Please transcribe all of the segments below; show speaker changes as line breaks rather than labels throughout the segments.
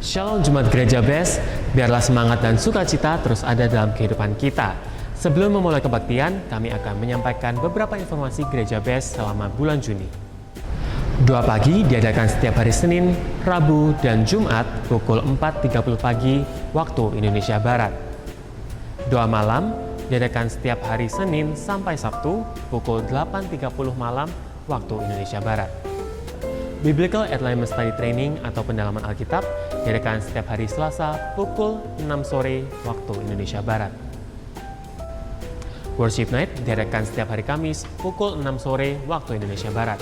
Shalom Jemaat Gereja Best, biarlah semangat dan sukacita terus ada dalam kehidupan kita. Sebelum memulai kebaktian, kami akan menyampaikan beberapa informasi Gereja Best selama bulan Juni. Doa pagi diadakan setiap hari Senin, Rabu, dan Jumat pukul 4.30 pagi waktu Indonesia Barat. Doa malam diadakan setiap hari Senin sampai Sabtu pukul 8.30 malam waktu Indonesia Barat. Biblical Alignment Study Training atau pendalaman Alkitab diadakan setiap hari Selasa pukul 6 sore waktu Indonesia Barat. Worship Night diadakan setiap hari Kamis pukul 6 sore waktu Indonesia Barat.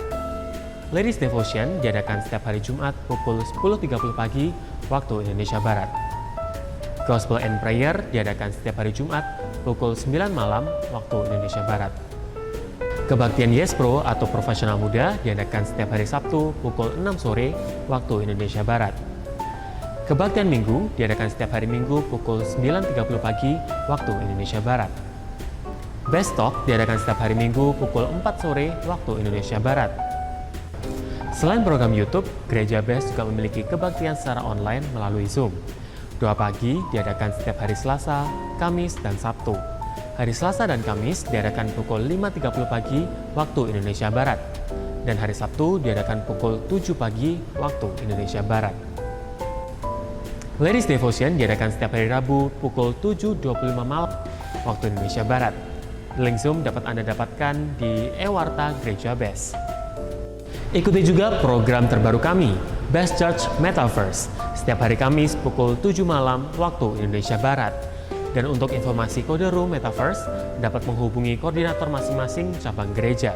Ladies Devotion diadakan setiap hari Jumat pukul 10.30 pagi waktu Indonesia Barat. Gospel and Prayer diadakan setiap hari Jumat pukul 9 malam waktu Indonesia Barat. Kebaktian Yes Pro atau Profesional Muda diadakan setiap hari Sabtu pukul 6 sore waktu Indonesia Barat. Kebaktian Minggu diadakan setiap hari Minggu pukul 9.30 pagi waktu Indonesia Barat. Best Talk diadakan setiap hari Minggu pukul 4 sore waktu Indonesia Barat. Selain program YouTube, Gereja Best juga memiliki kebaktian secara online melalui Zoom. Doa pagi diadakan setiap hari Selasa, Kamis, dan Sabtu. Hari Selasa dan Kamis diadakan pukul 5.30 pagi waktu Indonesia Barat. Dan hari Sabtu diadakan pukul 7 pagi waktu Indonesia Barat. Ladies Devotion diadakan setiap hari Rabu pukul 7.25 malam waktu Indonesia Barat. Link Zoom dapat Anda dapatkan di Ewarta Gereja Best. Ikuti juga program terbaru kami, Best Church Metaverse, setiap hari Kamis pukul 7 malam waktu Indonesia Barat. Dan untuk informasi kode room Metaverse, dapat menghubungi koordinator masing-masing cabang gereja.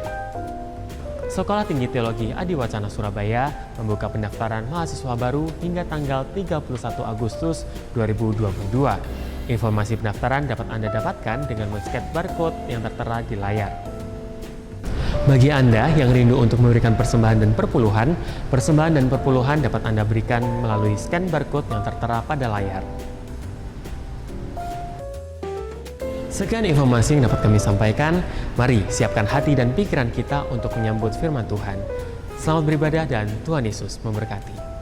Sekolah Tinggi Teologi Adiwacana Surabaya membuka pendaftaran mahasiswa baru hingga tanggal 31 Agustus 2022. Informasi pendaftaran dapat Anda dapatkan dengan men-scan barcode yang tertera di layar. Bagi Anda yang rindu untuk memberikan persembahan dan perpuluhan dapat Anda berikan melalui scan barcode yang tertera pada layar. Sekian informasi yang dapat kami sampaikan. Mari siapkan hati dan pikiran kita untuk menyambut firman Tuhan. Selamat beribadah dan Tuhan Yesus memberkati.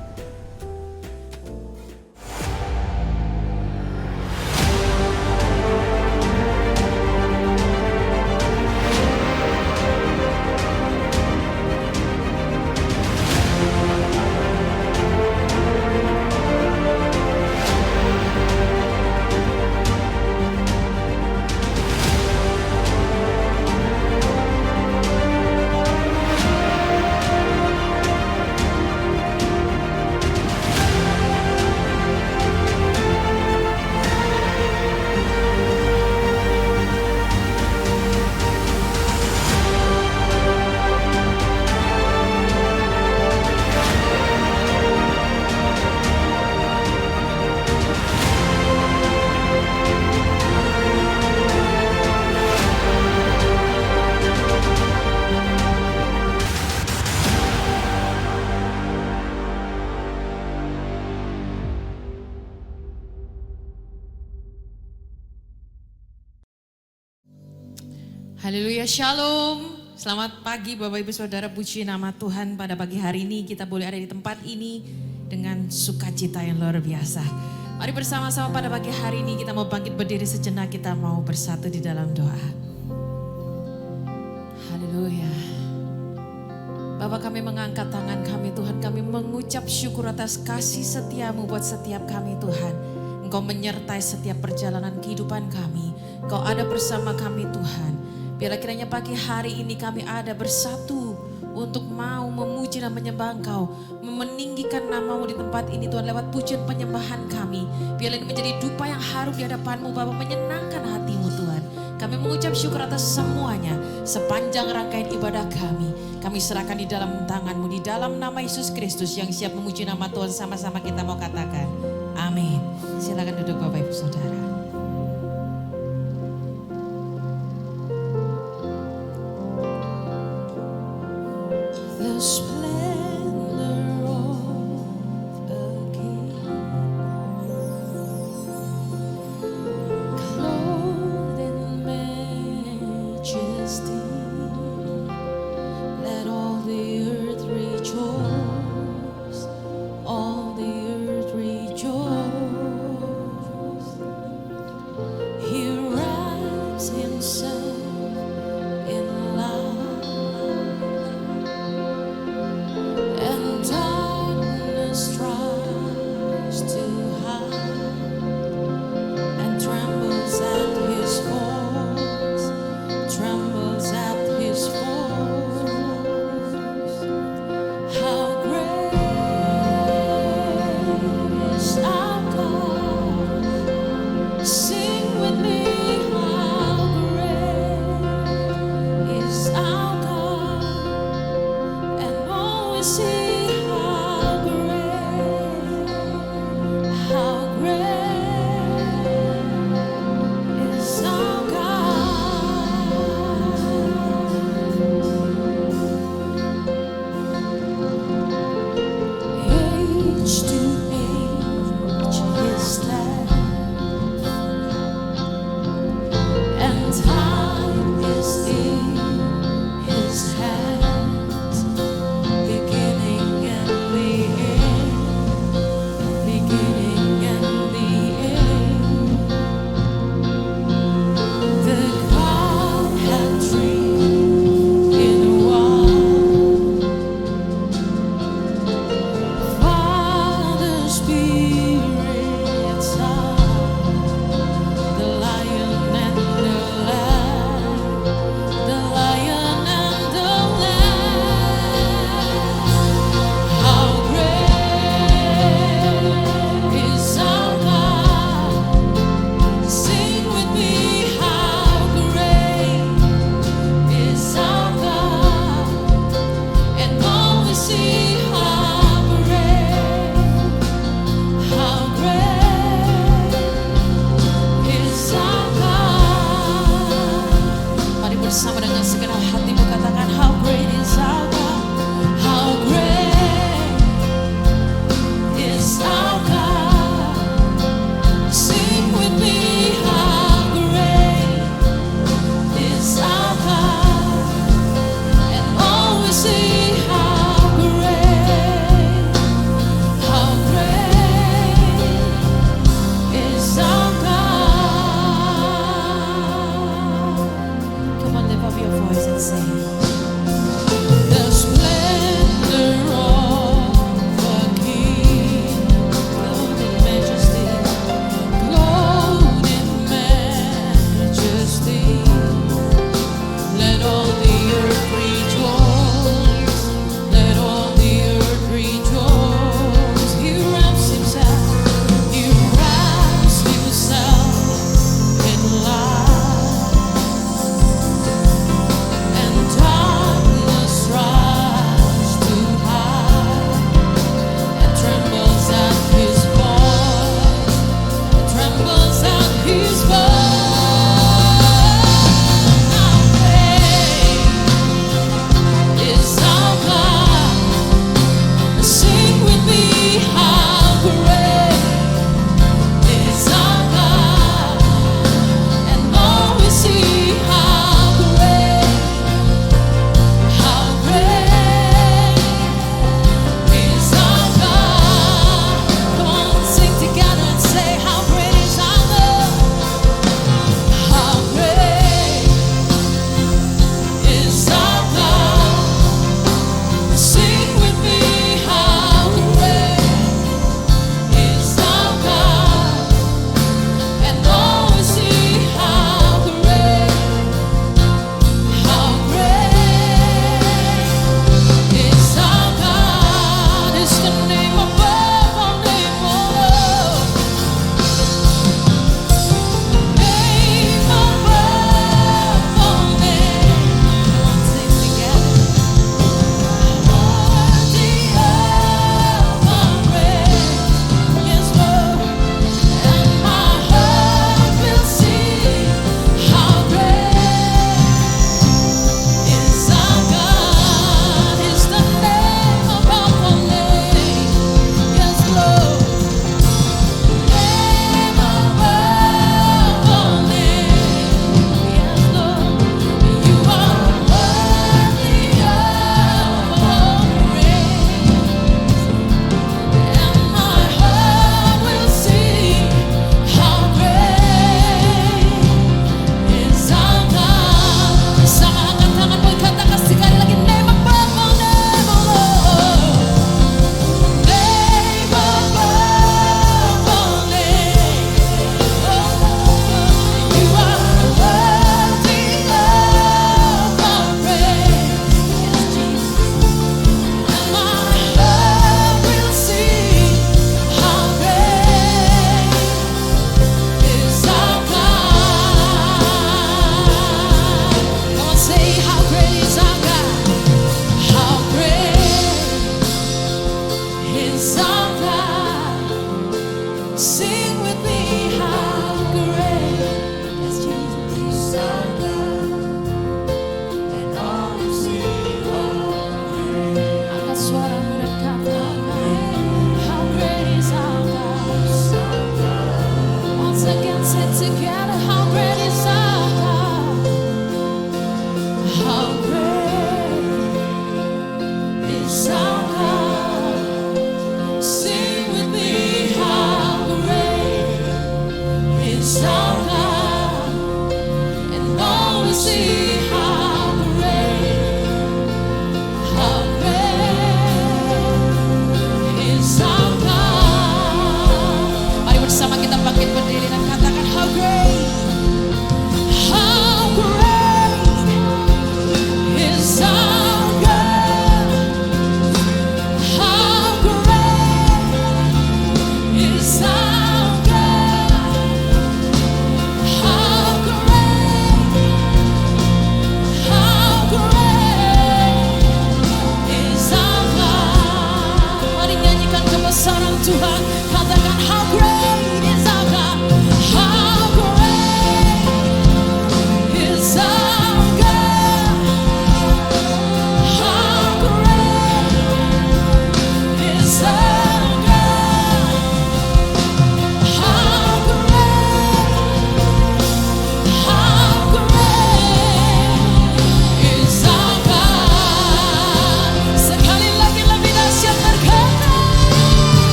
Haleluya, shalom. Selamat pagi Bapak Ibu Saudara, puji nama Tuhan. Pada pagi hari ini kita boleh ada di tempat ini dengan sukacita yang luar biasa. Mari bersama-sama pada pagi hari ini kita mau bangkit berdiri sejenak, kita mau bersatu di dalam doa. Haleluya. Bapak, kami mengangkat tangan kami Tuhan, kami mengucap syukur atas kasih setiamu buat setiap kami Tuhan. Engkau menyertai setiap perjalanan kehidupan kami, Engkau ada bersama kami Tuhan. Biarlah kiranya pagi hari ini kami ada bersatu untuk mau memuji dan menyembah Engkau, meninggikan namamu di tempat ini Tuhan lewat pujian penyembahan kami. Biarlah ini menjadi dupa yang harum di hadapan-Mu Bapa, menyenangkan hati-Mu Tuhan. Kami mengucap syukur atas semuanya, sepanjang rangkaian ibadah kami. Kami serahkan di dalam tangan-Mu, di dalam nama Yesus Kristus yang siap memuji nama Tuhan. Sama-sama kita mau katakan, amin. Silakan duduk Bapak Ibu Saudara. The splendor of the King, clothed in majesty, let all the earth rejoice, all the see how great is our God. Age to age His love, and time is in His hands, beginning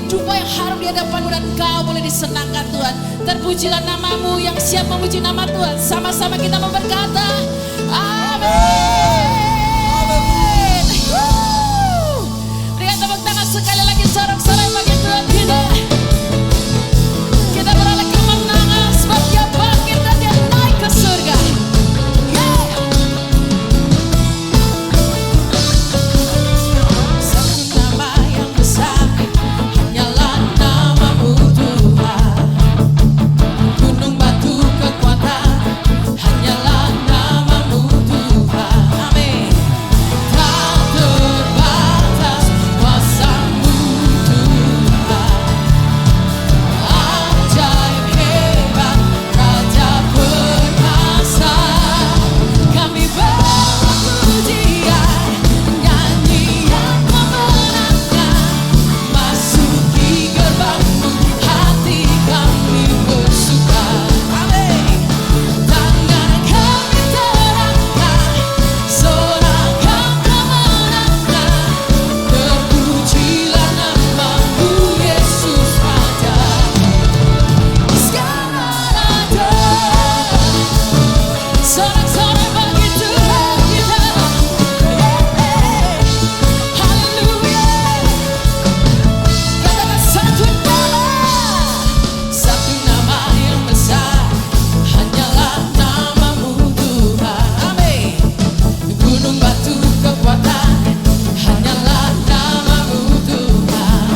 kehidupan yang harum di hadapan-Mu dan Kau boleh disenangkan Tuhan. Terpujilah nama-Mu yang siap memuji nama Tuhan. Sama-sama kita memberkata, amin. Berikan tepuk tangan sekali lagi sorak-sorai bagi Tuhan kita. Kita beroleh kemenangan sebab Dia bangkit dan Dia naik ke surga. Satu nama yang besar, hanyalah nama-Mu Tuhan. Gunung batu kekuatan, hanyalah nama-Mu Tuhan. Amin. Tak terbatas kuasa-Mu Tuhan. Ajaib hebat, Raja perkasa. Kami berpujian, nyanyian kemenangan. Masuki gerbang-Mu, hati kami bersuka. Amin. Tangan kami terangkan, sorakan kemenangan. Terpujilah nama-Mu Yesus Raja. Segala raja, sorak-sorai bagi Tuhan kita. Haleluya. Katakan satu nama yang besar, hanyalah nama-Mu Tuhan. Amin. Gunung batu kekuatan, hanyalah nama-Mu Tuhan.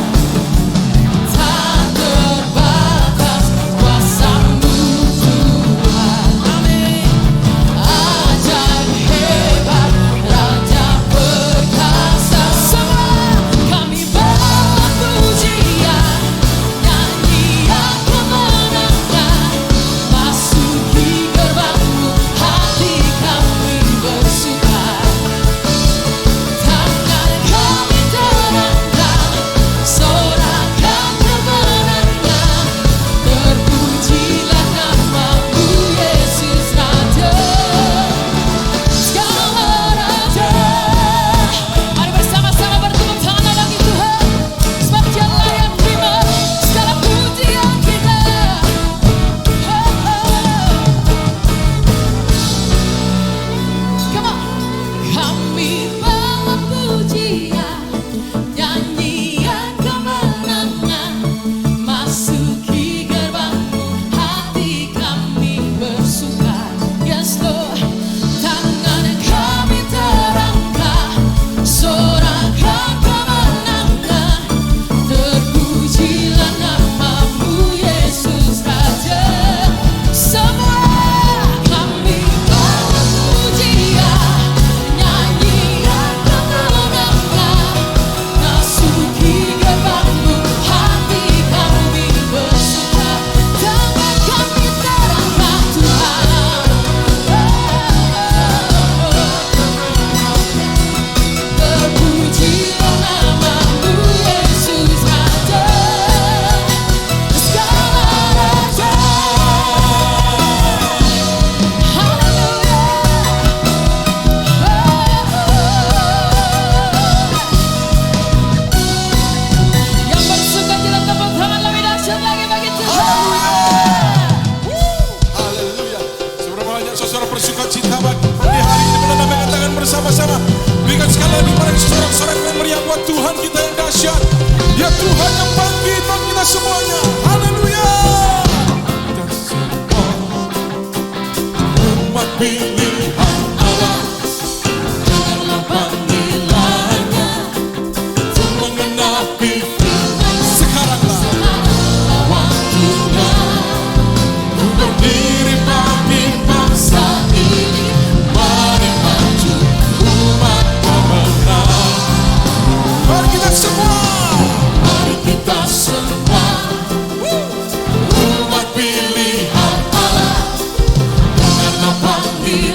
Tak terbatas kuasa-Mu Tuhan. Amin. Ajaib hebat, Raja perkasa. Semua kami berpujian, nyanyian kemenangan. Masuki gerbang-Mu, hati kami bersuka. Tangan kami terangkan, sorakan kemenangan. Terpujilah nama-Mu Yesus Raja. Segala raja, mari bersama-sama bertepuk tangan bagi Tuhan, sebab Dia layak terima segala pujian kita. Come on. Kami bawa pujian, nyanyian kemenangan. Masuki gerbang-Mu, hati kami bersuka. Yes Lord. Tangan kami terangkan, sorakan kemenangan. Terpujilah nama-Mu Yesus Raja. Semua kami bawa pujian, nyanyian kemenangan. Masuki gerbang-Mu, hati kami bersuka. Tangan kami terangkan Tuhan. Terpujilah nama-Mu Yesus Raja. Segala raja, haleluya. Yang bersuka cita tepuk tangan lebih dahsyat lagi bagi Tuhan.
Haleluya. Seberapa banyak saudara bersuka cita bagi hari ini menanamkan tangan bersama-sama. Berikan sekali lagi pada sorak-sorai yang meriah buat Tuhan kita yang dahsyat. Ya Tuhan yang bangkit bagi kita semuanya. Haleluya. Kita semua umat pilihan Allah. Janganlah panggilannya untuk mengenapi sekaranglah waktunya. Berdiri bagi bangsa ini, mari maju umat pemenang. Mari kita semua, mari kita semua umat pilihan Allah. Dengarlah panggilan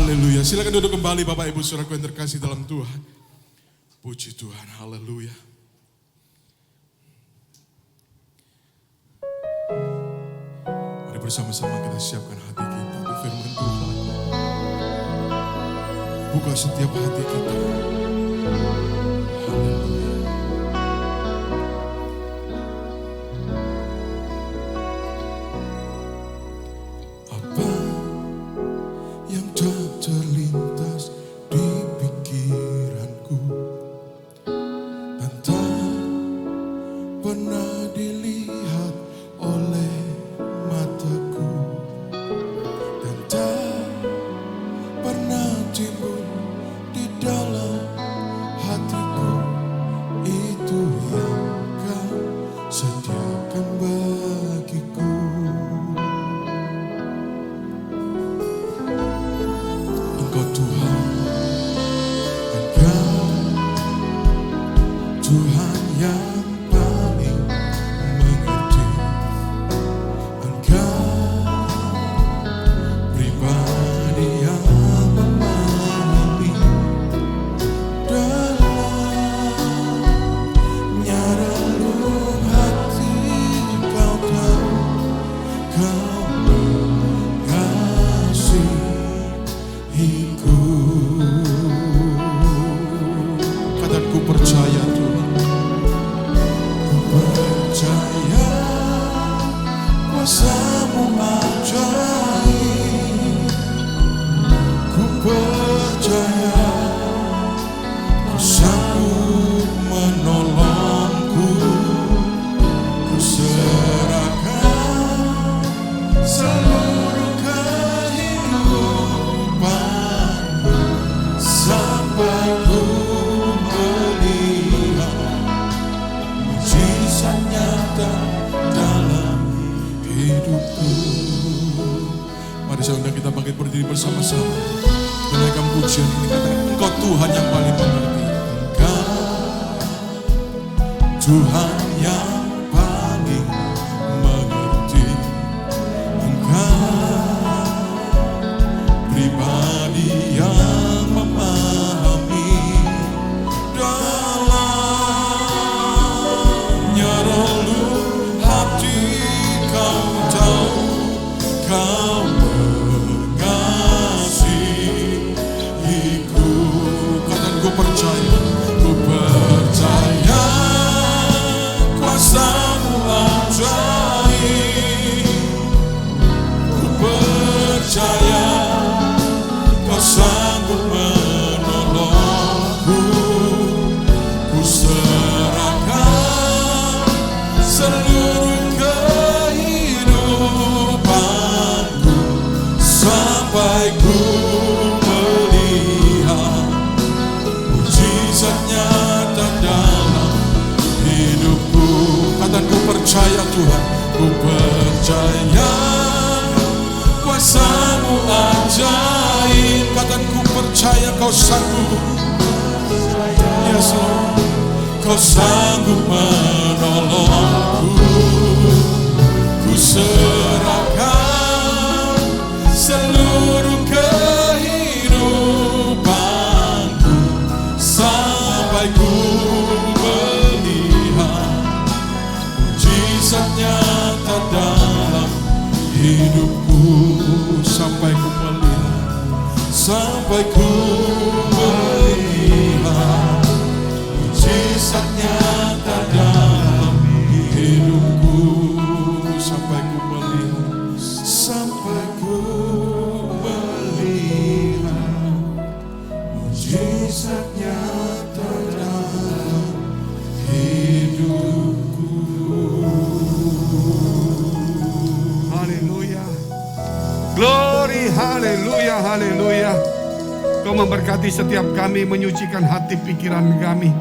Haleluya. Silakan duduk kembali Bapak Ibu Saudaraku yang terkasih dalam Tuhan. Puji Tuhan. Haleluya. Mari bersama-sama kita siapkan hati kita untuk firman Tuhan. Buka setiap hati kita. Haleluya. Apa yang tak terlintas di pikiranku dan tak pernah dilihat oleh mataku dan tak pernah timbul di dalam hatiku, itu yang Kau sediakan bagiku. Engkau Tuhan, Engkau Tuhan yang paling mengerti. Engkau pribadi yang memahami dalamnya relung hati. Kau tahu, Kau mengasihiku. Katakan ku percaya Tuhan, ku percaya kuasa-Mu ajaib. Ku percaya Kau sanggup menolongku. Ku serahkan seluruh kehidupanku sampai ku melihat mujizat nyata dalam hidupku. Mari saudara kita bangkit berdiri bersama-sama. Menaikkan pujian ini, katakan Engkau Tuhan yang paling mengerti. Engkau Tuhan yang paling mengerti. Engkau pribadi yang memahami dalamnya relung hati. Kau tahu, Kau mengasihiku. Katakan ku percaya, ku percaya kuasa-Mu ajaib. Ku percaya Kau sanggup menolongku. Ku serahkan seluruh kehidupanku sampai ku melihat mujizat nyata dalam hidupku. Katakan ku percaya Tuhan, ku percaya kuasa-Mu ajaib. Katakan ku percaya Kau sanggup. Yes Lord, Kau sanggup menolongku. Ku serahkan seluruh kehidupanku sampai ku melihat mujizat nyata dalam hidupku. Sampai ku melihat, sampai ku melihat mujizat nyata dalam hidupku. Sampai ku melihat, sampai ku melihat mujizat nyata dalam hidupku.
Haleluya. Glory, haleluya, haleluya. Kau memberkati setiap kami, menyucikan hati pikiran kami.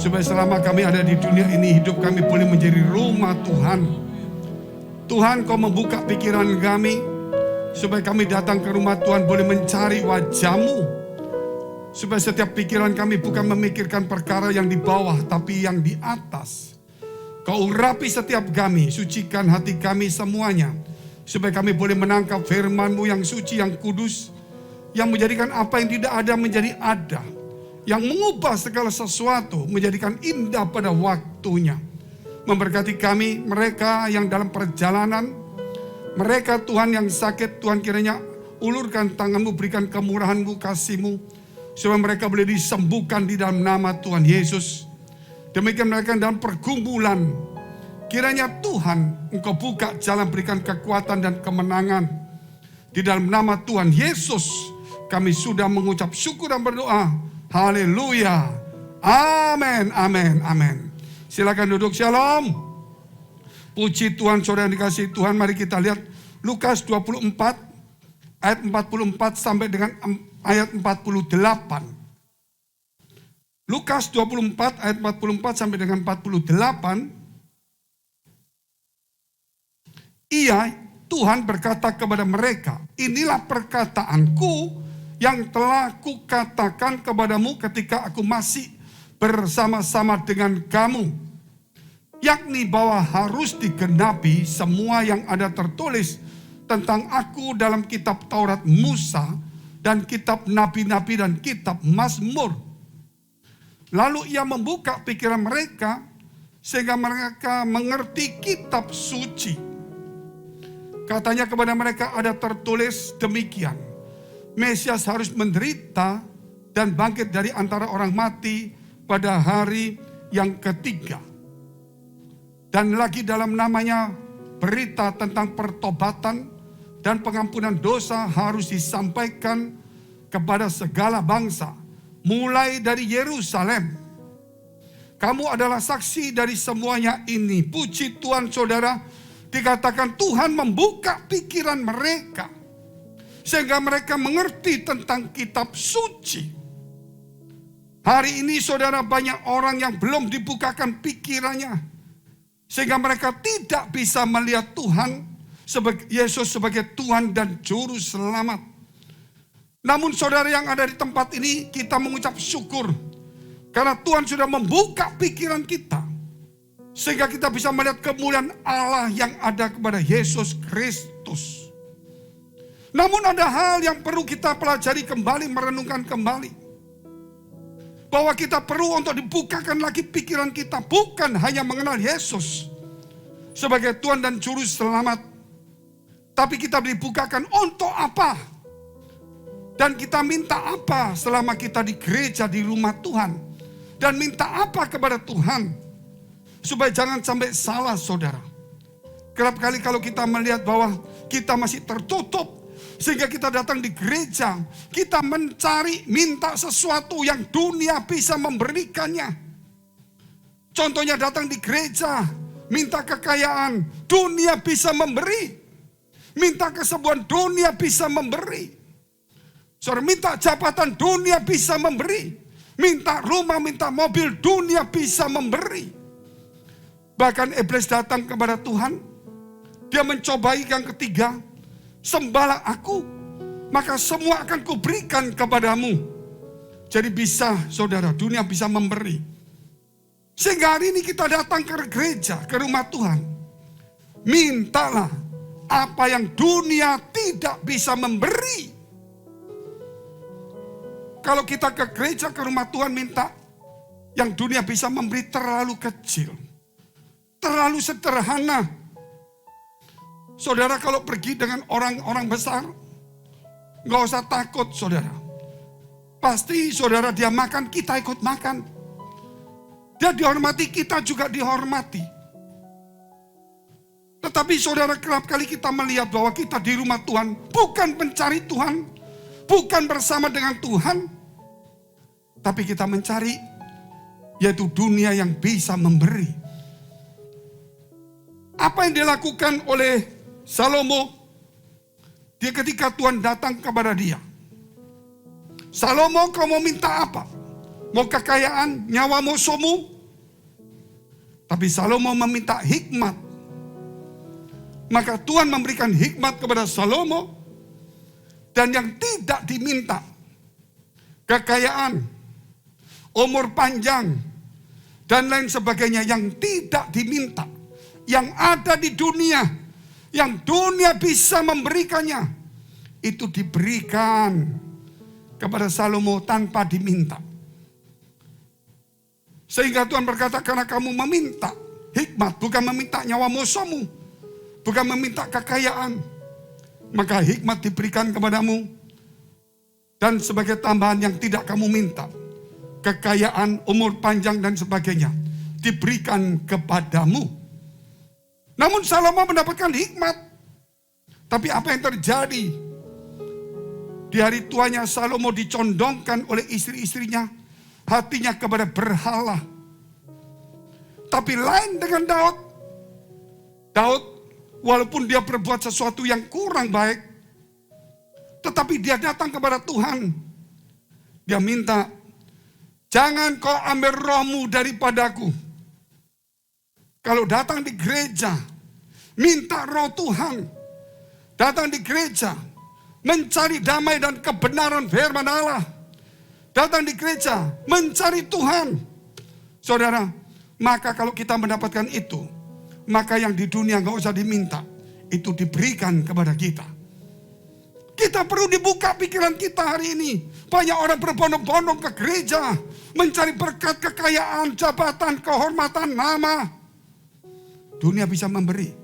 Supaya selama kami ada di dunia ini, hidup kami boleh menjadi rumah Tuhan. Tuhan, Kau membuka pikiran kami, supaya kami datang ke rumah Tuhan boleh mencari wajah-Mu. Supaya setiap pikiran kami bukan memikirkan perkara yang di bawah, tapi yang di atas. Kau urapi setiap kami, sucikan hati kami semuanya. Supaya kami boleh menangkap firman-Mu yang suci, yang kudus. yang menjadikan apa yang tidak ada menjadi ada, yang mengubah segala sesuatu menjadikan indah pada waktunya. Memberkati kami, mereka yang dalam perjalanan, mereka Tuhan yang sakit, Tuhan kiranya ulurkan tangan-Mu, berikan kemurahan-Mu, kasih-Mu, supaya mereka boleh disembuhkan di dalam nama Tuhan Yesus. Demikian mereka dalam pergumulan, kiranya Tuhan Engkau buka jalan, berikan kekuatan dan kemenangan. Di dalam nama Tuhan Yesus kami sudah mengucap syukur dan berdoa. Haleluya. Amin, amin, amin. Silakan duduk, shalom. Puji Tuhan, saudara yang dikasihi Tuhan. Mari kita lihat Lukas 24 ayat 44 sampai dengan ayat 48. Lukas 24 ayat 44 sampai dengan 48. Tuhan berkata kepada mereka, inilah perkataanku yang telah kukatakan kepadamu ketika aku masih bersama-sama dengan kamu. Yakni bahwa harus digenapi semua yang ada tertulis tentang aku dalam kitab Taurat Musa dan kitab Nabi-Nabi dan kitab Mazmur. Lalu ia membuka pikiran mereka sehingga mereka mengerti kitab suci. Katanya kepada mereka ada tertulis demikian. Mesias harus menderita dan bangkit dari antara orang mati pada hari yang ketiga. Dan lagi dalam namanya berita tentang pertobatan dan pengampunan dosa harus disampaikan kepada segala bangsa. Mulai dari Yerusalem. Kamu adalah saksi dari semuanya ini. Puji Tuhan, saudara. Dikatakan Tuhan membuka pikiran mereka. Sehingga mereka mengerti tentang kitab suci. Hari ini saudara, banyak orang yang belum dibukakan pikirannya. Sehingga mereka tidak bisa melihat Tuhan, Yesus sebagai Tuhan dan Juru Selamat. Namun saudara yang ada di tempat ini, kita mengucap syukur. Karena Tuhan sudah membuka pikiran kita. Sehingga kita bisa melihat kemuliaan Allah yang ada kepada Yesus Kristus. Namun ada hal yang perlu kita pelajari kembali, merenungkan kembali. Bahwa kita perlu untuk dibukakan lagi pikiran kita. Bukan hanya mengenal Yesus sebagai Tuhan dan Juru Selamat. Tapi kita dibukakan untuk apa? Dan kita minta apa selama kita di gereja, di rumah Tuhan. Dan minta apa kepada Tuhan. Supaya jangan sampai salah saudara. Kerap kali kalau kita melihat bahwa kita masih tertutup. Sehingga kita datang di gereja, kita mencari, minta sesuatu yang dunia bisa memberikannya. Contohnya datang di gereja, minta kekayaan, dunia bisa memberi. Minta kesembuhan, dunia bisa memberi. Saudara, minta jabatan, dunia bisa memberi. Minta rumah, minta mobil, dunia bisa memberi. Bahkan iblis datang kepada Tuhan, dia mencobai yang ketiga. Sembahlah aku, maka semua akan kuberikan kepadamu. Jadi bisa saudara, dunia bisa memberi. Sehingga hari ini kita datang ke gereja, ke rumah Tuhan. Mintalah apa yang dunia tidak bisa memberi. Kalau kita ke gereja, ke rumah Tuhan minta yang dunia bisa memberi terlalu kecil. Terlalu sederhana. Saudara kalau pergi dengan orang-orang besar, gak usah takut saudara. Pasti saudara dia makan, kita ikut makan. Dia dihormati, kita juga dihormati. Tetapi saudara, kerap kali kita melihat bahwa kita di rumah Tuhan bukan mencari Tuhan, bukan bersama dengan Tuhan, tapi kita mencari yaitu dunia yang bisa memberi. Apa yang dilakukan oleh Salomo, dia ketika Tuhan datang kepada dia. Salomo, kau mau minta apa? Mau kekayaan, nyawa musuhmu? Tapi Salomo meminta hikmat. Maka Tuhan memberikan hikmat kepada Salomo. Dan yang tidak diminta, kekayaan, umur panjang, dan lain sebagainya yang tidak diminta. Yang ada di dunia, yang dunia bisa memberikannya, itu diberikan kepada Salomo tanpa diminta. Sehingga Tuhan berkata, karena kamu meminta hikmat, bukan meminta nyawa musuhmu, bukan meminta kekayaan, maka hikmat diberikan kepadamu. Dan sebagai tambahan yang tidak kamu minta, kekayaan, umur panjang dan sebagainya diberikan kepadamu. Namun Salomo mendapatkan hikmat. Tapi apa yang terjadi? Di hari tuanya Salomo dicondongkan oleh istri-istrinya, hatinya kepada berhala. Tapi lain dengan Daud. Daud walaupun dia berbuat sesuatu yang kurang baik, tetapi dia datang kepada Tuhan. Dia minta, jangan kau ambil rohmu daripadaku. Kalau datang di gereja, minta roh Tuhan. Datang di gereja, mencari damai dan kebenaran firman Allah. Datang di gereja, mencari Tuhan. Saudara, maka kalau kita mendapatkan itu, maka yang di dunia gak usah diminta, itu diberikan kepada kita. Kita perlu dibuka pikiran kita hari ini. Banyak orang berbondong-bondong ke gereja, mencari berkat, kekayaan, jabatan, kehormatan, nama. Dunia bisa memberi.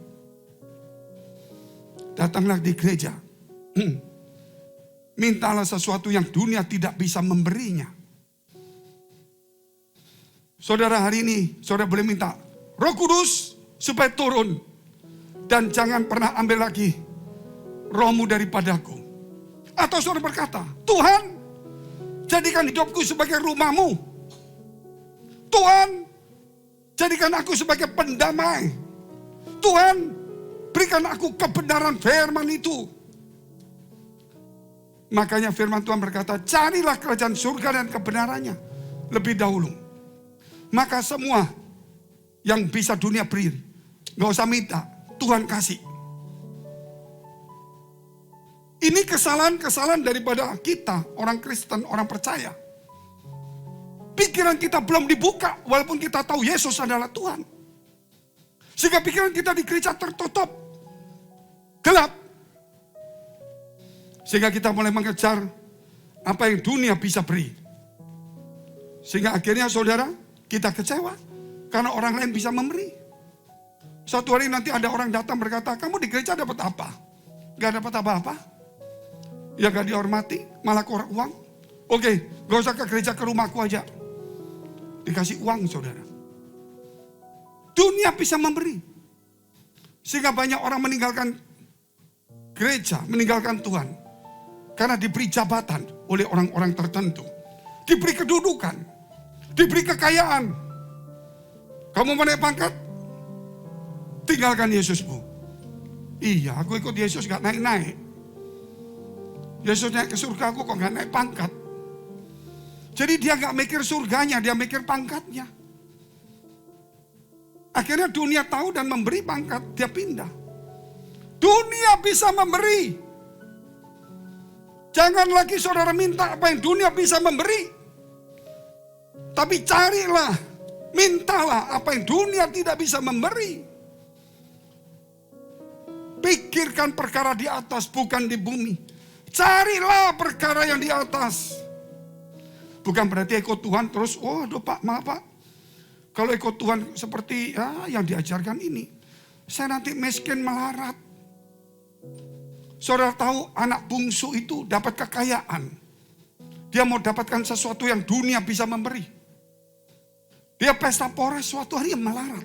Datanglah di gereja. Mintalah sesuatu yang dunia tidak bisa memberinya. Saudara, hari ini saudara boleh minta Roh Kudus supaya turun. Dan jangan pernah ambil lagi rohmu daripadaku. Atau saudara berkata, Tuhan, jadikan hidupku sebagai rumahmu. Tuhan, jadikan aku sebagai pendamai. Tuhan, berikan aku kebenaran firman itu. Makanya firman Tuhan berkata, carilah kerajaan surga dan kebenarannya lebih dahulu. Maka semua yang bisa dunia beri, gak usah minta, Tuhan kasih. Ini kesalahan-kesalahan daripada kita, orang Kristen, orang percaya. Pikiran kita belum dibuka, walaupun kita tahu Yesus adalah Tuhan. Sehingga pikiran kita di gereja tertutup, gelap. Sehingga kita mulai mengejar apa yang dunia bisa beri. Sehingga akhirnya saudara, kita kecewa. Karena orang lain bisa memberi. Suatu hari nanti ada orang datang berkata, kamu di gereja dapat apa? Gak dapat apa-apa. Ya gak dihormati, malah kurang uang. Oke, gak usah ke gereja, ke rumahku aja. Dikasih uang saudara. Dunia bisa memberi. Sehingga banyak orang meninggalkan gereja, meninggalkan Tuhan. Karena diberi jabatan oleh orang-orang tertentu. Diberi kedudukan. Diberi kekayaan. Kamu mau naik pangkat? Tinggalkan Yesusmu. Iya, aku ikut Yesus gak naik-naik. Yesus naik ke surga, aku kok gak naik pangkat. Jadi dia gak mikir surganya, dia mikir pangkatnya. Akhirnya dunia tahu dan memberi pangkat, dia pindah. Dunia bisa memberi. Jangan lagi saudara minta apa yang dunia bisa memberi. Tapi carilah, mintalah apa yang dunia tidak bisa memberi. Pikirkan perkara di atas, bukan di bumi. Carilah perkara yang di atas. Bukan berarti ikut Tuhan terus, oh aduh Pak, maaf Pak. Kalau ikut Tuhan seperti yang diajarkan ini, saya nanti miskin melarat. Saudara tahu anak bungsu itu dapat kekayaan. Dia mau dapatkan sesuatu yang dunia bisa memberi. Dia pesta pora suatu hari yang melarat.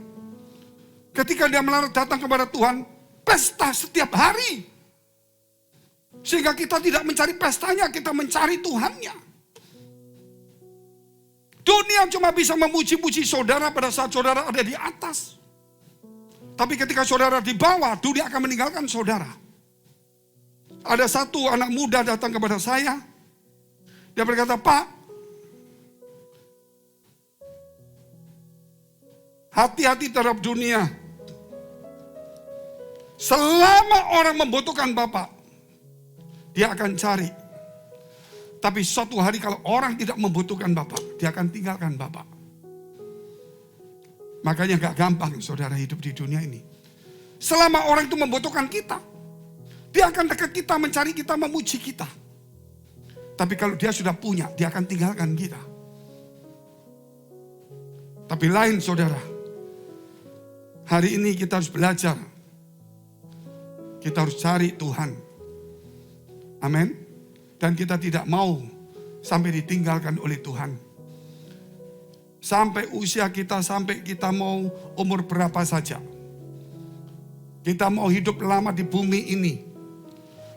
Ketika dia melarat datang kepada Tuhan, pesta setiap hari. Sehingga kita tidak mencari pestanya, kita mencari Tuhannya. Dunia cuma bisa memuji-puji saudara pada saat saudara ada di atas. Tapi ketika saudara di bawah, dunia akan meninggalkan saudara. Ada satu anak muda datang kepada saya. Dia berkata, Pak, hati-hati terhadap dunia. Selama orang membutuhkan Bapak, dia akan cari. Tapi suatu hari kalau orang tidak membutuhkan Bapak, dia akan tinggalkan Bapak. Makanya gak gampang saudara hidup di dunia ini. Selama orang itu membutuhkan kita, dia akan dekat kita, mencari kita, memuji kita. Tapi kalau dia sudah punya, dia akan tinggalkan kita. Tapi lain saudara, hari ini kita harus belajar. Kita harus cari Tuhan. Amin. Dan kita tidak mau sampai ditinggalkan oleh Tuhan. Sampai usia kita, sampai kita mau umur berapa saja. Kita mau hidup lama di bumi ini.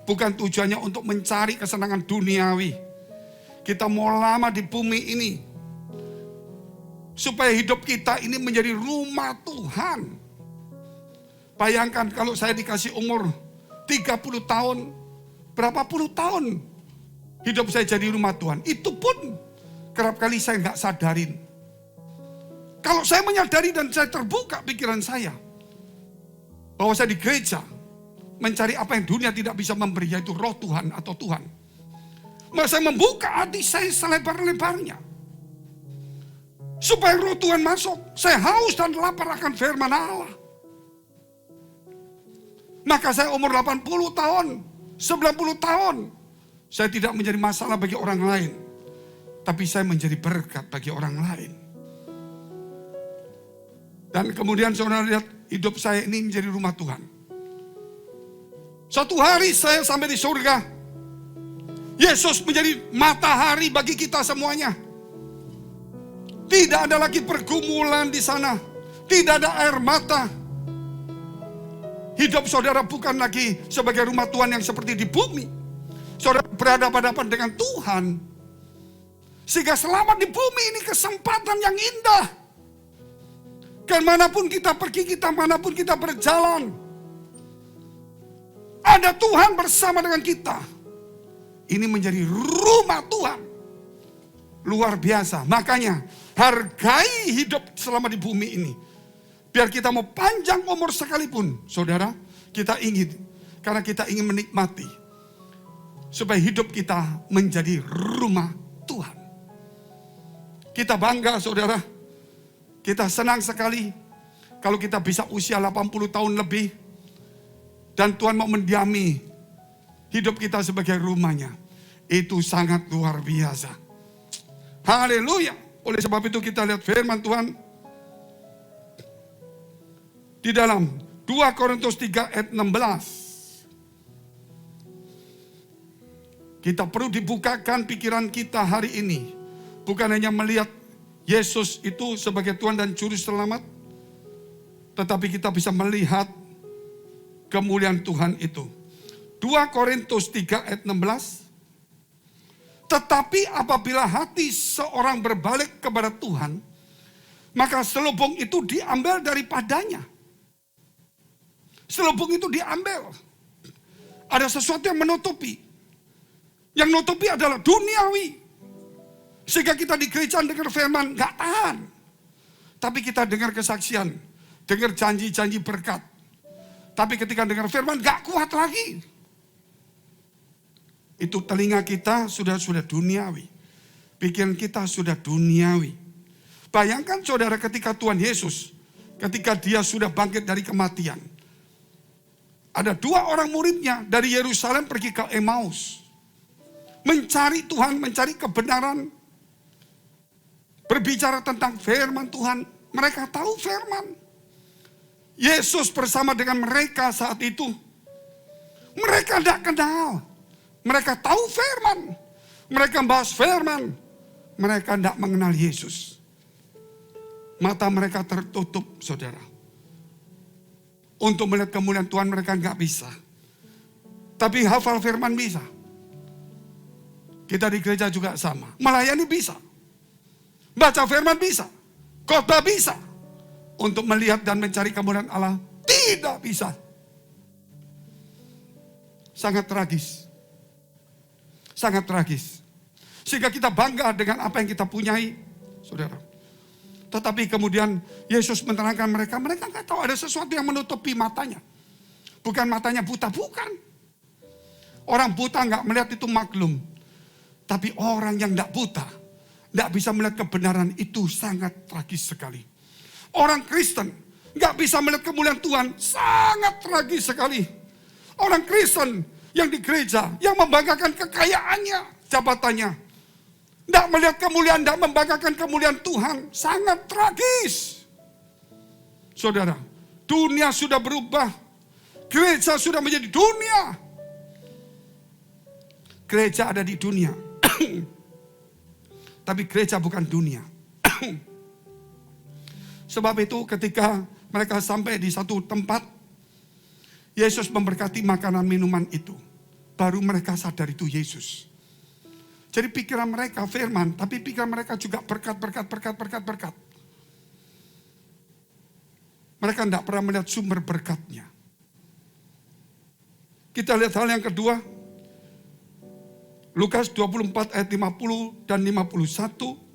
Bukan tujuannya untuk mencari kesenangan duniawi. Kita mau lama di bumi ini. Supaya hidup kita ini menjadi rumah Tuhan. Bayangkan kalau saya dikasih umur 30 tahun. Berapa puluh tahun hidup saya jadi rumah Tuhan. Itu pun kerap kali saya nggak sadarin. Kalau saya menyadari dan saya terbuka pikiran saya. Bahwa saya di gereja. Mencari apa yang dunia tidak bisa memberi, yaitu roh Tuhan atau Tuhan. Maka saya membuka hati saya selebar-lebarnya. Supaya roh Tuhan masuk. Saya haus dan lapar akan firman Allah. Maka saya umur 80 tahun, 90 tahun. Saya tidak menjadi masalah bagi orang lain. Tapi saya menjadi berkat bagi orang lain. Dan kemudian saudara lihat hidup saya ini menjadi rumah Tuhan. Suatu hari saya sampai di surga. Yesus menjadi matahari bagi kita semuanya. Tidak ada lagi pergumulan di sana. Tidak ada air mata. Hidup saudara bukan lagi sebagai rumah Tuhan yang seperti di bumi. Saudara berhadapan-hadapan dengan Tuhan. Sehingga selamat di bumi ini kesempatan yang indah. Kemanapun kita pergi, manapun kita berjalan. Ada Tuhan bersama dengan kita. Ini menjadi rumah Tuhan. Luar biasa. Makanya hargai hidup selama di bumi ini. Biar kita mau panjang umur sekalipun, saudara, kita ingin. Karena kita ingin menikmati. Supaya hidup kita menjadi rumah Tuhan. Kita bangga, saudara. Kita senang sekali. Kalau kita bisa usia 80 tahun lebih. Dan Tuhan mau mendiami hidup kita sebagai rumahnya. Itu sangat luar biasa. Haleluya. Oleh sebab itu kita lihat firman Tuhan. Di dalam 2 Korintus 3 ayat 16. Kita perlu dibukakan pikiran kita hari ini. Bukan hanya melihat Yesus itu sebagai Tuhan dan Juru Selamat. Tetapi kita bisa melihat kemuliaan Tuhan itu. 2 Korintus 3 ayat 16. Tetapi apabila hati seorang berbalik kepada Tuhan, maka selubung itu diambil daripadanya. Selubung itu diambil. Ada sesuatu yang menutupi. Yang nutupi adalah duniawi. Sehingga kita di gereja dengar firman, gak tahan. Tapi kita dengar kesaksian, dengar janji-janji berkat. Tapi ketika dengar firman, gak kuat lagi. Itu telinga kita sudah duniawi. Pikiran kita sudah duniawi. Bayangkan saudara ketika Tuhan Yesus, ketika dia sudah bangkit dari kematian. Ada 2 orang muridnya dari Yerusalem pergi ke Emmaus. Mencari Tuhan, mencari kebenaran. Berbicara tentang firman Tuhan. Mereka tahu firman. Yesus bersama dengan mereka saat itu. Mereka tidak kenal. Mereka tahu firman. Mereka bahas firman. Mereka tidak mengenal Yesus. Mata mereka tertutup, saudara. Untuk melihat kemuliaan Tuhan mereka nggak bisa. Tapi hafal firman bisa. Kita di gereja juga sama. Melayani bisa. Baca firman bisa. Khotbah bisa. Untuk melihat dan mencari kemuliaan Allah tidak bisa. Sangat tragis. Sangat tragis. Sehingga kita bangga dengan apa yang kita punyai, saudara. Tetapi kemudian Yesus menerangkan mereka. Mereka nggak tahu ada sesuatu yang menutupi matanya. Bukan matanya buta, bukan. Orang buta nggak melihat itu maklum. Tapi orang yang nggak buta, nggak bisa melihat kebenaran itu sangat tragis sekali. Orang Kristen nggak bisa melihat kemuliaan Tuhan sangat tragis sekali. Orang Kristen yang di gereja, yang membanggakan kekayaannya, jabatannya. Tidak melihat kemuliaan, tidak membanggakan kemuliaan Tuhan. Sangat tragis. Saudara, dunia sudah berubah. Gereja sudah menjadi dunia. Gereja ada di dunia. Tapi gereja bukan dunia. Sebab itu ketika mereka sampai di satu tempat, Yesus memberkati makanan minuman itu. Baru mereka sadar itu Yesus. Jadi pikiran mereka firman, tapi pikiran mereka juga berkat. Mereka tidak pernah melihat sumber berkatnya. Kita lihat hal yang kedua. Lukas 24 ayat 50 dan 51.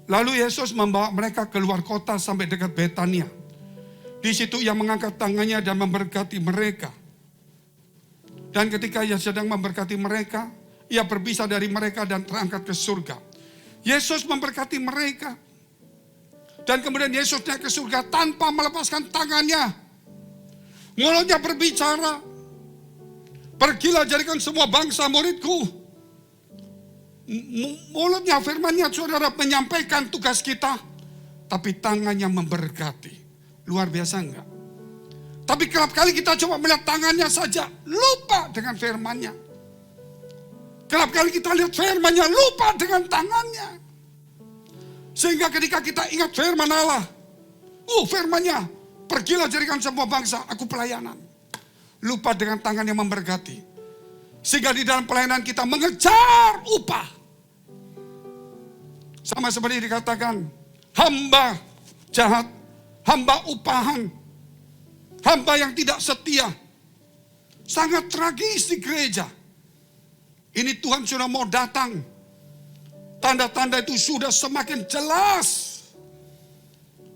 Lalu Yesus membawa mereka keluar kota sampai dekat Betania. Di situ ia mengangkat tangannya dan memberkati mereka. Dan ketika ia sedang memberkati mereka, ia berpisah dari mereka dan terangkat ke surga. Yesus memberkati mereka. Dan kemudian Yesus naik ke surga tanpa melepaskan tangannya. Mulutnya berbicara, pergilah jadikan semua bangsa muridku. Mulutnya firmannya saudara menyampaikan tugas kita. Tapi tangannya memberkati. Luar biasa enggak? Tapi kerap kali kita coba melihat tangannya saja, lupa dengan firmannya. Kerap kali kita lihat firmannya, lupa dengan tangannya. Sehingga ketika kita ingat firman Allah, firmannya, pergilah jadikan semua bangsa, aku pelayanan. Lupa dengan tangan yang memberkati. Sehingga di dalam pelayanan kita mengejar upah. Sama seperti dikatakan, hamba jahat, hamba upahan, hamba yang tidak setia. Sangat tragis di gereja. Ini Tuhan sudah mau datang. Tanda-tanda itu sudah semakin jelas.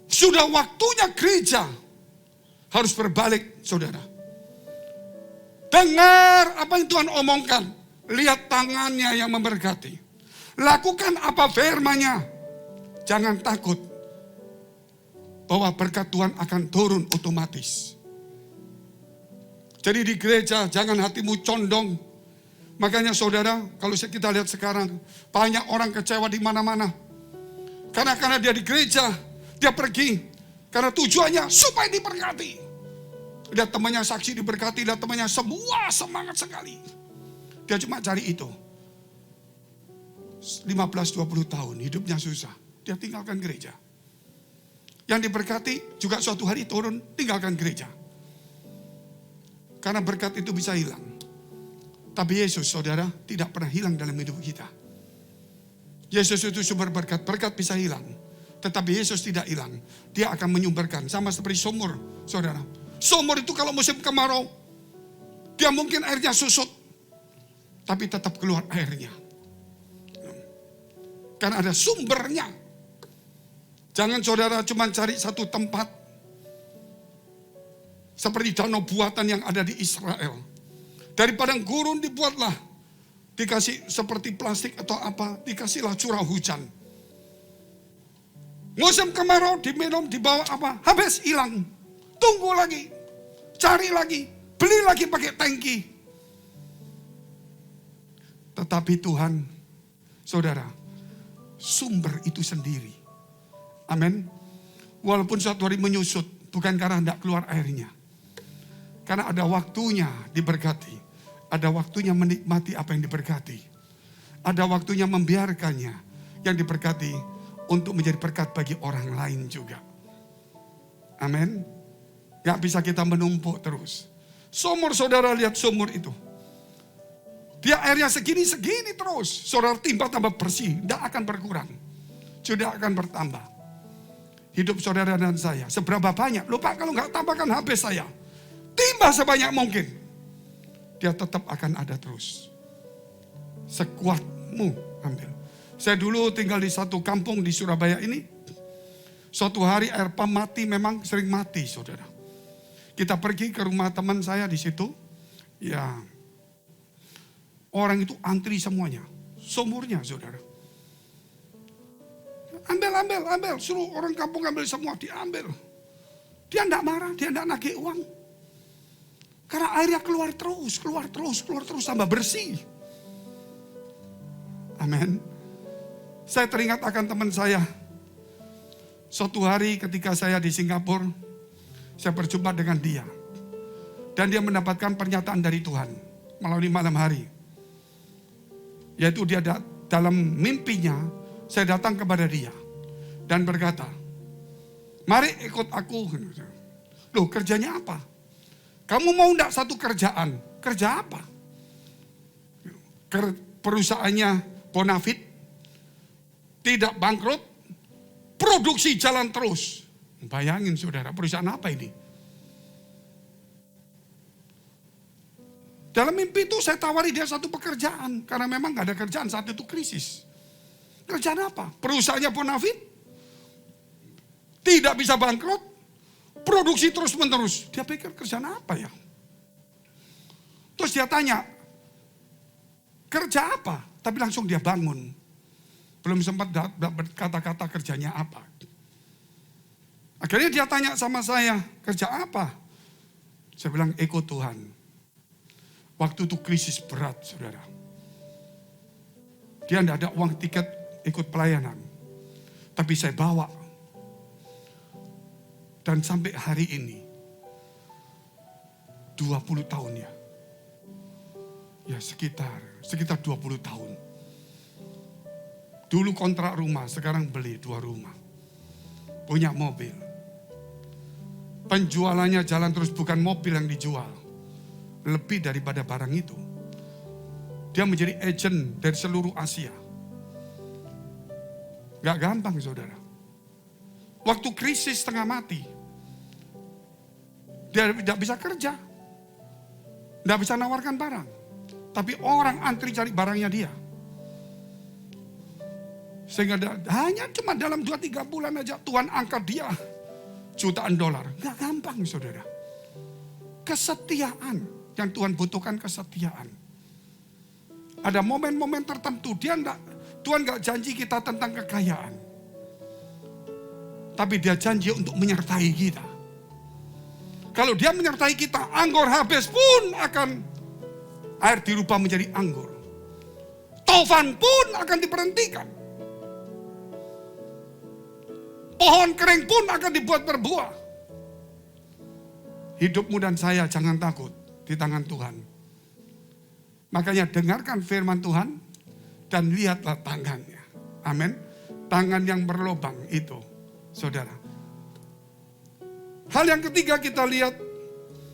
Sudah waktunya gereja harus berbalik, saudara. Dengar apa yang Tuhan omongkan. Lihat tangannya yang memberkati. Lakukan apa firman-Nya. Jangan takut bahwa berkat Tuhan akan turun otomatis. Jadi di gereja jangan hatimu condong. Makanya saudara, kalau kita lihat sekarang, banyak orang kecewa di mana-mana. Karena dia di gereja, dia pergi. Karena tujuannya supaya diberkati. Lihat temannya saksi diberkati, lihat temannya semua semangat sekali. Dia cuma cari itu. 15-20 tahun, hidupnya susah. Dia tinggalkan gereja. Yang diberkati juga suatu hari turun, tinggalkan gereja. Karena berkat itu bisa hilang. Tapi Yesus, saudara, tidak pernah hilang dalam hidup kita. Yesus itu sumber berkat. Berkat bisa hilang. Tetapi Yesus tidak hilang. Dia akan menyumberkan. Sama seperti sumur, saudara. Sumur itu kalau musim kemarau, dia mungkin airnya susut. Tapi tetap keluar airnya. Karena ada sumbernya. Jangan saudara cuma cari satu tempat. Seperti danau buatan yang ada di Israel. Dari padang gurun dibuatlah. Dikasih seperti plastik atau apa. Dikasihlah curah hujan. Musim kemarau diminum, dibawa apa. Habis hilang. Tunggu lagi. Cari lagi. Beli lagi pakai tangki. Tetapi Tuhan, saudara, sumber itu sendiri. Amin. Walaupun suatu hari menyusut. Bukan karena tidak keluar airnya. Karena ada waktunya diberkati. Ada waktunya menikmati apa yang diberkati. Ada waktunya membiarkannya yang diberkati untuk menjadi berkat bagi orang lain juga. Amin. Gak bisa kita menumpuk terus. Sumur, saudara lihat sumur itu. Dia airnya segini-segini terus. Saudara timba tambah bersih. Tidak akan berkurang. Sudah akan bertambah. Hidup saudara dan saya. Seberapa banyak. Lupa kalau gak tambahkan habis saya. Timba sebanyak mungkin. Dia tetap akan ada terus. Sekuatmu ambil. Saya dulu tinggal di satu kampung di Surabaya ini. Suatu hari air pump mati, memang sering mati saudara. Kita pergi ke rumah teman saya di situ. Ya, orang itu antri semuanya. Sumurnya saudara. Ambil. Suruh orang kampung ambil semua, diambil. Dia enggak marah, dia enggak nagih uang. Karena airnya keluar terus, tambah bersih. Amin. Saya teringat akan teman saya. Suatu hari ketika saya di Singapura, saya berjumpa dengan dia. Dan dia mendapatkan pernyataan dari Tuhan melalui malam hari. Yaitu dia dalam mimpinya, saya datang kepada dia. Dan berkata, mari ikut aku. Loh, kerjanya apa? Kamu mau enggak satu kerjaan? Kerja apa? Perusahaannya bonafit, tidak bangkrut, produksi jalan terus. Bayangin saudara, perusahaan apa ini? Dalam mimpi itu saya tawari dia satu pekerjaan. Karena memang gak ada kerjaan saat itu krisis. Kerjaan apa? Perusahaannya bonafit, tidak bisa bangkrut, produksi terus menerus. Dia pikir kerjaan apa ya? Terus dia tanya, kerja apa? Tapi langsung dia bangun. Belum sempat kata-kata kerjanya apa. Akhirnya dia tanya sama saya, kerja apa? Saya bilang, ikut Tuhan. Waktu itu krisis berat, saudara. Dia tidak ada uang tiket ikut pelayanan. Tapi saya bawa. Dan sampai hari ini, 20 tahun ya. Ya sekitar 20 tahun. Dulu kontrak rumah, sekarang beli 2 rumah. Punya mobil. Penjualannya jalan terus, bukan mobil yang dijual. Lebih daripada barang itu. Dia menjadi agent dari seluruh Asia. Gak gampang saudara. Waktu krisis setengah mati. Dia tidak bisa kerja. Tidak bisa nawarkan barang. Tapi orang antri cari barangnya dia. Sehingga hanya cuma dalam 2-3 bulan aja Tuhan angkat dia jutaan dolar. Gak gampang saudara. Kesetiaan. Yang Tuhan butuhkan kesetiaan. Ada momen-momen tertentu. Tuhan gak janji kita tentang kekayaan. Tapi dia janji untuk menyertai kita. Kalau dia menyertai kita, anggur habis pun akan air dirubah menjadi anggur. Taufan pun akan diberhentikan. Pohon kering pun akan dibuat berbuah. Hidupmu dan saya jangan takut di tangan Tuhan. Makanya dengarkan firman Tuhan dan lihatlah tangannya. Amin. Tangan yang berlobang itu, saudara. Hal yang ketiga kita lihat,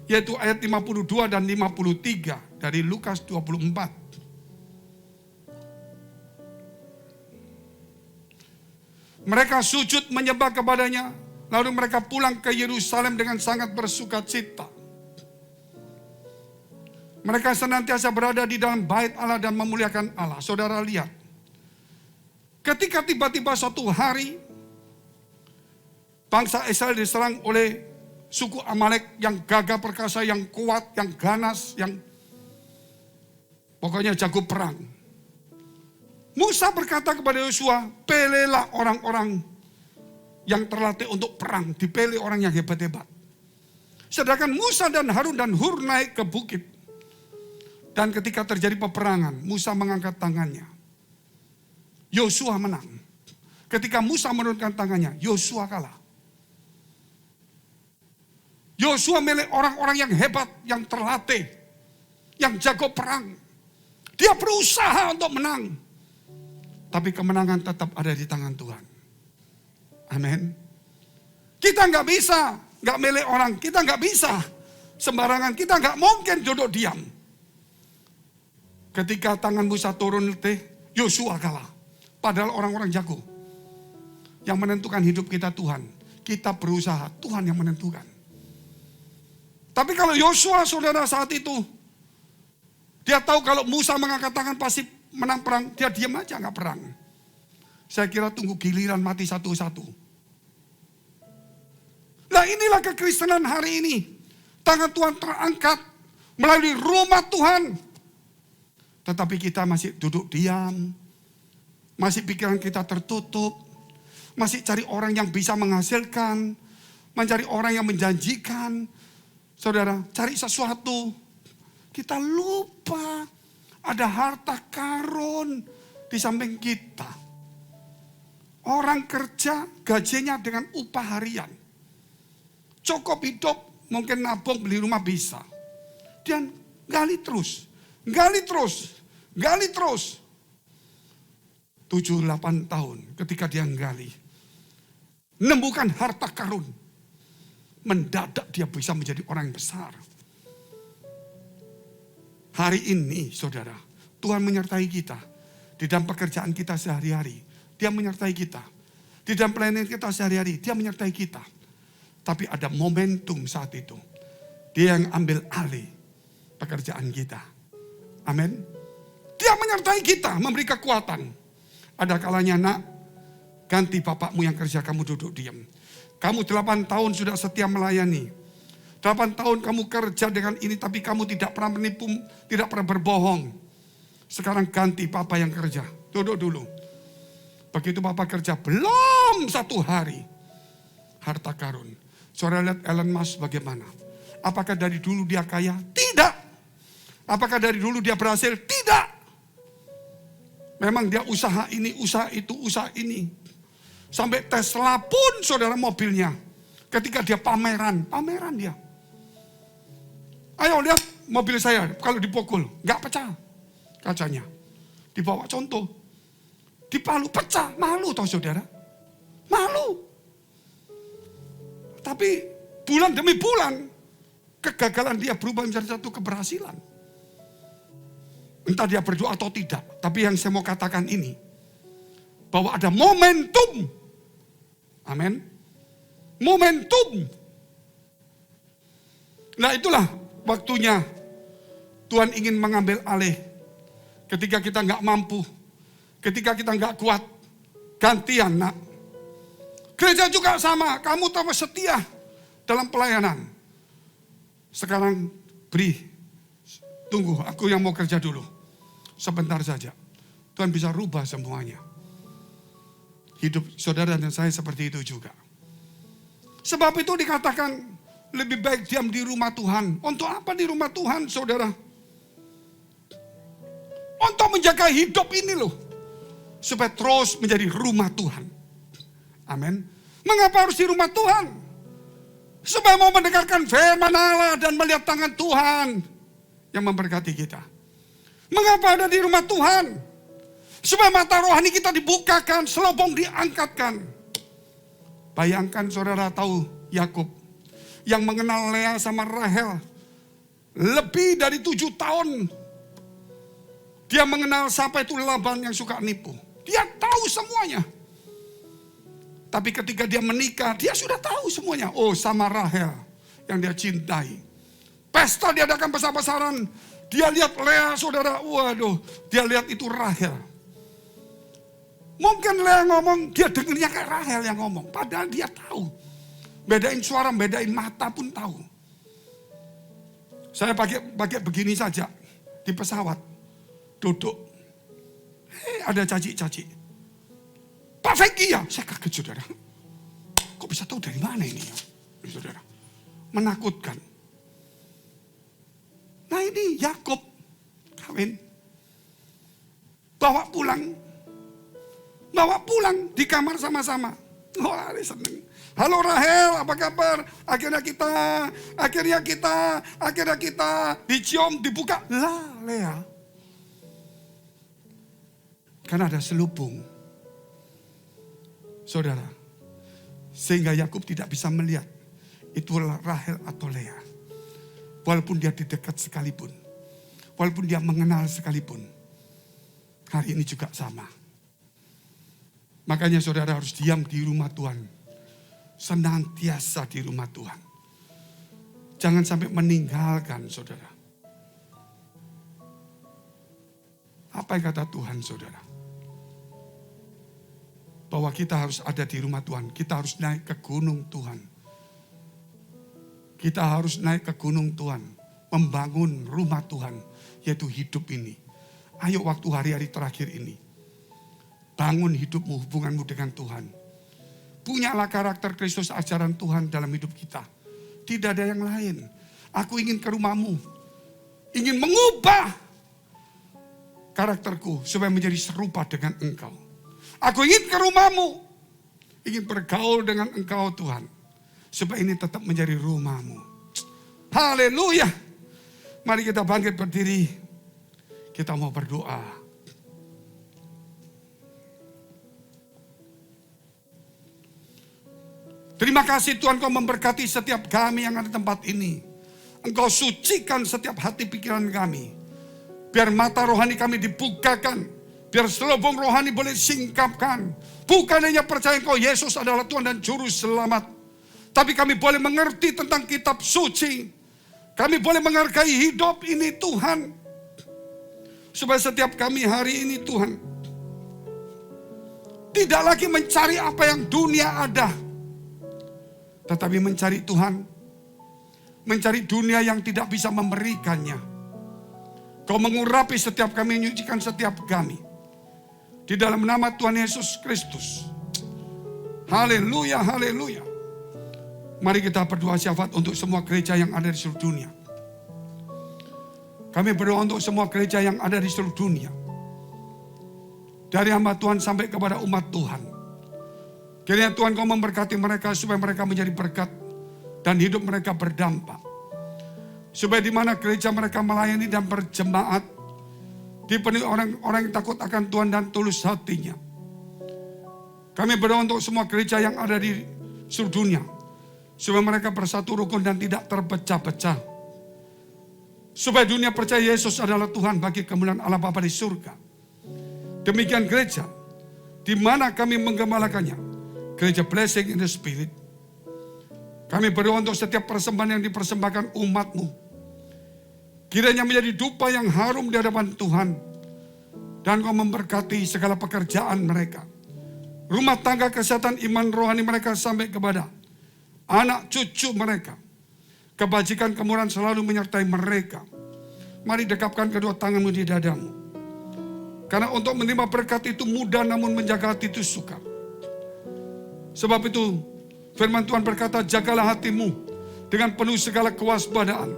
yaitu ayat 52 dan 53 dari Lukas 24. Mereka sujud menyembah kepadanya, lalu mereka pulang ke Yerusalem dengan sangat bersuka cita. Mereka senantiasa berada di dalam bait Allah dan memuliakan Allah. Saudara lihat, ketika tiba-tiba suatu hari, bangsa Israel diserang oleh suku Amalek yang gagah perkasa, yang kuat, yang ganas, yang pokoknya jago perang. Musa berkata kepada Yosua, pilihlah orang-orang yang terlatih untuk perang, dipilih orang yang hebat-hebat. Sedangkan Musa dan Harun dan Hur naik ke bukit. Dan ketika terjadi peperangan, Musa mengangkat tangannya. Yosua menang. Ketika Musa menurunkan tangannya, Yosua kalah. Yosua milik orang-orang yang hebat, yang terlatih, yang jago perang. Dia berusaha untuk menang. Tapi kemenangan tetap ada di tangan Tuhan. Amin. Kita nggak bisa, nggak milik orang. Kita nggak bisa sembarangan. Kita nggak mungkin duduk diam. Ketika tangan Musa turun letih, Yosua kalah. Padahal orang-orang jago. Yang menentukan hidup kita Tuhan. Kita berusaha, Tuhan yang menentukan. Tapi kalau Yosua saudara saat itu, dia tahu kalau Musa mengangkat tangan pasti menang perang, dia diam aja nggak perang. Saya kira tunggu giliran mati satu-satu. Nah inilah kekristenan hari ini. Tangan Tuhan terangkat melalui rumah Tuhan. Tetapi kita masih duduk diam. Masih pikiran kita tertutup. masih cari orang yang bisa menghasilkan, mencari orang yang menjanjikan. Saudara, cari sesuatu. Kita lupa ada harta karun di samping kita. Orang kerja gajinya dengan upah harian. Cukup hidup, mungkin nabung beli rumah bisa. Dan gali terus, gali terus, gali terus. 7-8 tahun ketika dia gali. Menemukan harta karun. Mendadak dia bisa menjadi orang yang besar. Hari ini saudara, Tuhan menyertai kita. Di dalam pekerjaan kita sehari-hari, Dia menyertai kita. Di dalam pelayanan kita sehari-hari, Dia menyertai kita. Tapi ada momentum saat itu. Dia yang ambil alih pekerjaan kita. Amin. Dia menyertai kita, memberi kekuatan. Ada kalanya, nak, ganti bapakmu yang kerja, kamu duduk diam. Kamu 8 tahun sudah setia melayani. 8 tahun kamu kerja dengan ini, tapi kamu tidak pernah menipu, tidak pernah berbohong. Sekarang ganti papa yang kerja, duduk dulu. Begitu papa kerja, belum 1 hari, harta karun. Saudara lihat Elon Musk bagaimana? Apakah dari dulu dia kaya? Tidak. Apakah dari dulu dia berhasil? Tidak. Memang dia usaha ini, usaha itu, usaha ini. Sampai Tesla pun saudara mobilnya. Ketika dia pameran dia. Ayo lihat mobil saya kalau dipukul. Gak pecah kacanya. Dibawa contoh. Di Palu pecah. Malu toh saudara. Malu. Tapi bulan demi bulan. Kegagalan dia berubah menjadi satu keberhasilan. Entah dia berdoa atau tidak. Tapi yang saya mau katakan ini. Bahwa ada momentum. Amin. Momentum. Nah itulah waktunya Tuhan ingin mengambil alih. Ketika kita nggak mampu. Ketika kita nggak kuat. Gantian nak. Gereja juga sama. Kamu tambah setia dalam pelayanan. Sekarang beri. Tunggu, aku yang mau kerja dulu. Sebentar saja. Tuhan bisa rubah semuanya. Hidup saudara dan saya seperti itu juga. Sebab itu dikatakan lebih baik diam di rumah Tuhan. Untuk apa di rumah Tuhan saudara? Untuk menjaga hidup ini loh. Supaya terus menjadi rumah Tuhan. Amin. Mengapa harus di rumah Tuhan? Supaya mau mendengarkan firman Allah dan melihat tangan Tuhan yang memberkati kita. Mengapa ada di rumah Tuhan? Supaya mata rohani kita dibukakan, selobong diangkatkan. Bayangkan saudara tahu Yakub yang mengenal Lea sama Rahel lebih dari 7 tahun. Dia mengenal siapa itu Laban yang suka nipu. Dia tahu semuanya. Tapi ketika dia menikah, dia sudah tahu semuanya. Oh, sama Rahel yang dia cintai. Pesta diadakan besar-besaran. Dia lihat Lea saudara, waduh, dia lihat itu Rahel. Mungkin Lea ngomong, dia dengarnya kayak Rahel yang ngomong. Padahal dia tahu. Bedain suara, bedain mata pun tahu. Saya pakai begini saja. Di pesawat. Duduk. Ada caci-caci. Pak Feki ya? Saya kaget saudara. Kok bisa tahu dari mana ini ya? Saudara. Menakutkan. Nah ini Yakub kawin. Bawa pulang di kamar sama-sama. Wah, seneng. Halo Rahel, apa kabar? Akhirnya kita dicium, dibuka. Lah, Lea. Karena ada selubung. Saudara. Sehingga Yakub tidak bisa melihat itu Rahel atau Lea. Walaupun dia di dekat sekalipun. Walaupun dia mengenal sekalipun. Hari ini juga sama. Makanya saudara harus diam di rumah Tuhan. Senantiasa di rumah Tuhan. Jangan sampai meninggalkan saudara. Apa yang kata Tuhan saudara? Bahwa kita harus ada di rumah Tuhan. Kita harus naik ke gunung Tuhan. Kita harus naik ke gunung Tuhan. Membangun rumah Tuhan. Yaitu hidup ini. Ayo waktu hari-hari terakhir ini. Bangun hidupmu, hubunganmu dengan Tuhan. punyalah karakter Kristus, ajaran Tuhan dalam hidup kita. Tidak ada yang lain. Aku ingin ke rumahmu, ingin mengubah karakterku supaya menjadi serupa dengan Engkau. Aku ingin ke rumahmu, ingin bergaul dengan Engkau Tuhan, supaya ini tetap menjadi rumahmu. Haleluya. Mari kita bangkit berdiri. Kita mau berdoa. Terima kasih Tuhan, Kau memberkati setiap kami yang ada di tempat ini. Engkau sucikan setiap hati pikiran kami. Biar mata rohani kami dibukakan. Biar selubung rohani boleh singkapkan. Bukan hanya percaya Engkau Yesus adalah Tuhan dan Juru Selamat. Tapi kami boleh mengerti tentang kitab suci. Kami boleh menghargai hidup ini Tuhan. Supaya setiap kami hari ini Tuhan, tidak lagi mencari apa yang dunia ada. Tetapi mencari Tuhan, mencari dunia yang tidak bisa memberikannya. Kau mengurapi setiap kami, menyucikan setiap kami. Di dalam nama Tuhan Yesus Kristus. Haleluya, haleluya. Mari kita berdoa syafaat untuk semua gereja yang ada di seluruh dunia. Kami berdoa untuk semua gereja yang ada di seluruh dunia. Dari hamba Tuhan sampai kepada umat Tuhan. Kiranya Tuhan Kau memberkati mereka supaya mereka menjadi berkat dan hidup mereka berdampak. Supaya di mana gereja mereka melayani dan berjemaat, dipenuhi orang-orang yang takut akan Tuhan dan tulus hatinya. Kami berdoa untuk semua gereja yang ada di seluruh dunia, supaya mereka bersatu rukun dan tidak terpecah-pecah. Supaya dunia percaya Yesus adalah Tuhan bagi kemuliaan Allah Bapa di surga. Demikian gereja, di mana kami menggembalakannya. Gereja Blessing in the Spirit. Kami berdoa untuk setiap persembahan yang dipersembahkan umat-Mu. Kiranya menjadi dupa yang harum di hadapan Tuhan. Dan Kau memberkati segala pekerjaan mereka. Rumah tangga, kesehatan, iman rohani mereka sampai kepada anak cucu mereka. Kebajikan, kemurahan selalu menyertai mereka. Mari dekapkan kedua tanganmu di dadamu. Karena untuk menerima berkat itu mudah, namun menjaga hati itu sukar. Sebab itu firman Tuhan berkata, jagalah hatimu dengan penuh segala kewaspadaan.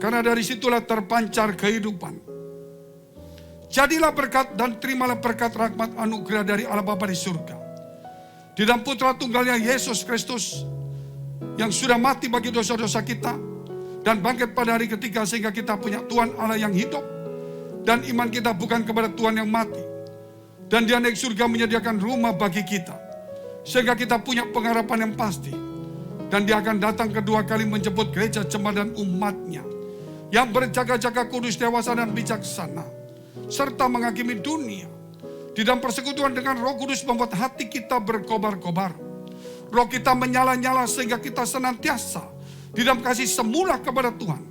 Karena dari situlah terpancar kehidupan. Jadilah berkat dan terimalah berkat rahmat anugerah dari Allah Bapa di surga. Di dalam putra tunggalnya Yesus Kristus, yang sudah mati bagi dosa-dosa kita, dan bangkit pada hari ketiga sehingga kita punya Tuhan Allah yang hidup. Dan iman kita bukan kepada Tuhan yang mati. Dan Dia naik surga menyediakan rumah bagi kita. Sehingga kita punya pengharapan yang pasti. Dan Dia akan datang kedua kali menjemput gereja jemaat dan umatnya. Yang berjaga-jaga kudus, dewasa dan bijaksana. Serta menghakimi dunia. Di dalam persekutuan dengan Roh Kudus membuat hati kita berkobar-kobar. Roh kita menyala-nyala sehingga kita senantiasa di dalam kasih semula kepada Tuhan.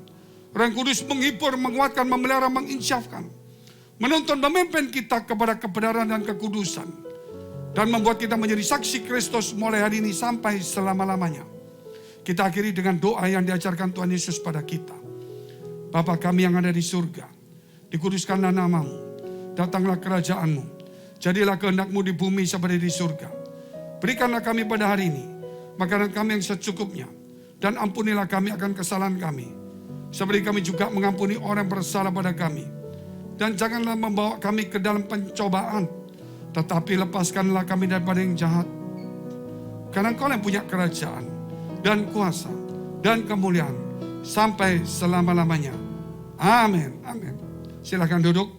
Roh Kudus menghibur, menguatkan, memelihara, menginsyafkan. Menuntun, memimpin kita kepada kebenaran dan kekudusan. Dan membuat kita menjadi saksi Kristus mulai hari ini sampai selama-lamanya. Kita akhiri dengan doa yang diajarkan Tuhan Yesus pada kita. Bapa kami yang ada di surga, dikuduskanlah nama-Mu, datanglah kerajaan-Mu, jadilah kehendak-Mu di bumi seperti di surga. Berikanlah kami pada hari ini makanan kami yang secukupnya, dan ampunilah kami akan kesalahan kami, seperti kami juga mengampuni orang bersalah pada kami. Dan janganlah membawa kami ke dalam pencobaan, tetapi lepaskanlah kami daripada yang jahat. Karena Engkau yang punya kerajaan dan kuasa dan kemuliaan sampai selama-lamanya. Amin. Amin. Silakan duduk.